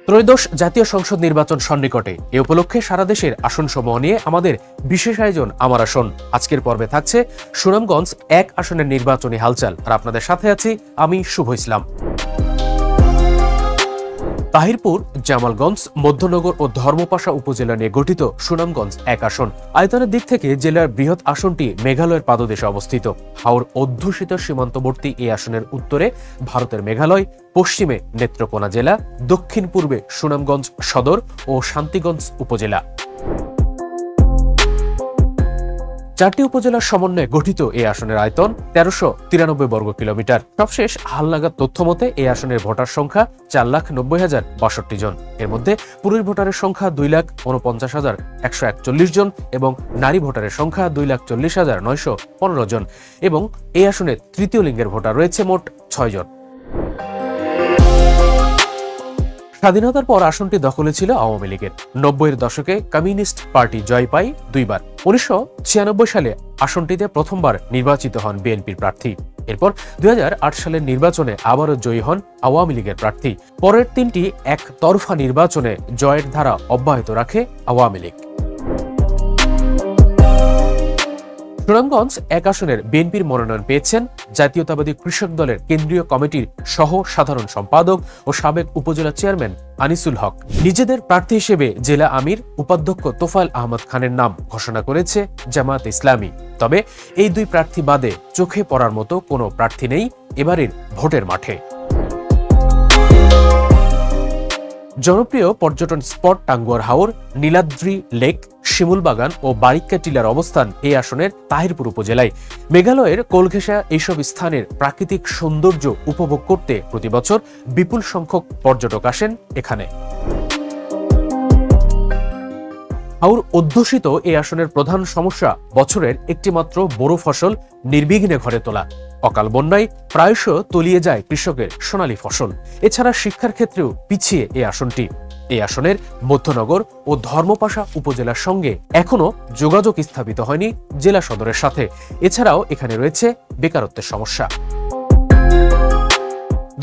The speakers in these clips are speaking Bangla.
ত্রয়োদশ জাতীয় সংসদ নির্বাচন সন্নিকটে। এ উপলক্ষে সারা দেশের আসনসমূহ নিয়ে আমাদের বিশেষ আয়োজন আমার আসন। আজকের পর্বে থাকছে সুনামগঞ্জ 1 আসনের নির্বাচনী হালচাল, আর আপনাদের সাথে আছি আমি শুভ ইসলাম। তাহিরপুর, জামালগঞ্জ, মধ্যনগর ও ধর্মপাশা উপজেলা নিয়ে গঠিত সুনামগঞ্জ 1 আসন। আয়তনের দিক থেকে জেলার বৃহৎ আসনটি মেঘালয়ের পাদদেশে অবস্থিত। হাওর অধ্যুষিত সীমান্তবর্তী এই আসনের উত্তরে ভারতের মেঘালয়, পশ্চিমে নেত্রকোনা জেলা, দক্ষিণ পূর্বে সুনামগঞ্জ সদর ও শান্তিগঞ্জ উপজেলা। 4টি উপজেলার সমন্বয়ে গঠিত এই আসনের আয়তন 1393 বর্গ কিলোমিটার। সবশেষ হালনাগাদ তথ্য মতে এই আসনের ভোটার সংখ্যা 4,90,062 জন। এর মধ্যে পুরুষ ভোটারের সংখ্যা 2,49,141 জন এবং নারী ভোটারের সংখ্যা 2,40,915 জন এবং এই আসনে তৃতীয় লিঙ্গের ভোটার রয়েছে মোট 6 জন। স্বাধীনতার পর আসনটি দখলে ছিল আওয়ামী লীগের। 90-এর দশকে কমিউনিস্ট পার্টি জয় পায় 2 বার। 1996 সালে আসনটিতে প্রথমবার নির্বাচিত হন বিএনপির প্রার্থী। এরপর 2008 সালের নির্বাচনে আবারও জয়ী হন আওয়ামী লীগের প্রার্থী। পরের 3টি একতরফা নির্বাচনে জয়ের ধারা অব্যাহত রাখে আওয়ামী লীগ। সুনামগঞ্জ 1 আসনের বিএনপির মনোনয়ন পেয়েছেন জাতীয়তাবাদী কৃষক দলের কেন্দ্রীয় কমিটির সহ সাধারণ সম্পাদক ও সাবেক উপজেলা চেয়ারম্যান আনিসুল হক। নিজেদের প্রার্থী হিসেবে জেলা আমির উপাধ্যক্ষ তোফায়েল আহমদ খানের নাম ঘোষণা করেছে জামায়াত ইসলামী। তবে এই 2 প্রার্থী বাদে চোখে পড়ার মতো কোনো প্রার্থী নেই এবারের ভোটের মাঠে। জনপ্রিয় পর্যটন স্পট টাঙ্গুয়ার হাওর, নীলাদ্রি লেক, শিমুলবাগান ও বারিক্কা টিলার অবস্থান এই আসনের তাহিরপুর উপজেলায়। মেঘালয়ের কোলঘেঁষা এইসব স্থানের প্রাকৃতিক সৌন্দর্য উপভোগ করতে প্রতিবছর বিপুল সংখ্যক পর্যটক আসেন এখানে। হাওর অধ্যুষিত এই আসনের প্রধান সমস্যা বছরের একটি মাত্র বড় ফসল নির্বিঘ্নে ঘরে তোলা। অকাল বন্যায় প্রায়শ তলিয়ে যায় কৃষকের সোনালী ফসল। এছাড়া শিক্ষার ক্ষেত্রেও পিছিয়ে এই আসনটি। এই আসনের মধ্যনগর ও ধর্মপাশা উপজেলার সঙ্গে এখনো যোগাযোগ স্থাপিত হয়নি জেলা সদরের সাথে। এছাড়াও এখানে রয়েছে বেকারত্বের সমস্যা।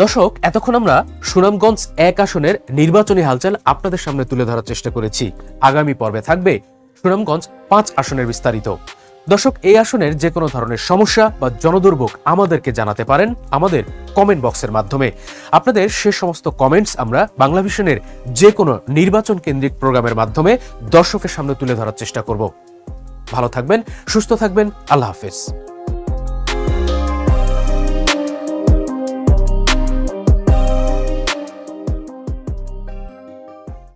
দর্শক, এতক্ষণ আমরা সুনামগঞ্জ 1 আসনের নির্বাচনী হালচাল আপনাদের সামনে তুলে ধরার চেষ্টা করেছি। আগামী পর্বে থাকবে সুনামগঞ্জ 5 আসনের বিস্তারিত। দর্শক, এই আসনের যে কোনো ধরনের সমস্যা বা জনদুর্ভোগ আমাদেরকে জানাতে পারেন আমাদের কমেন্ট বক্সের মাধ্যমে। আপনাদের সে সমস্ত কমেন্টস আমরা বাংলা ভিশনের যে কোনো নির্বাচন কেন্দ্রিক প্রোগ্রামের মাধ্যমে দর্শকের সামনে তুলে ধরার চেষ্টা করব। ভালো থাকবেন, সুস্থ থাকবেন, আল্লাহ হাফেজ।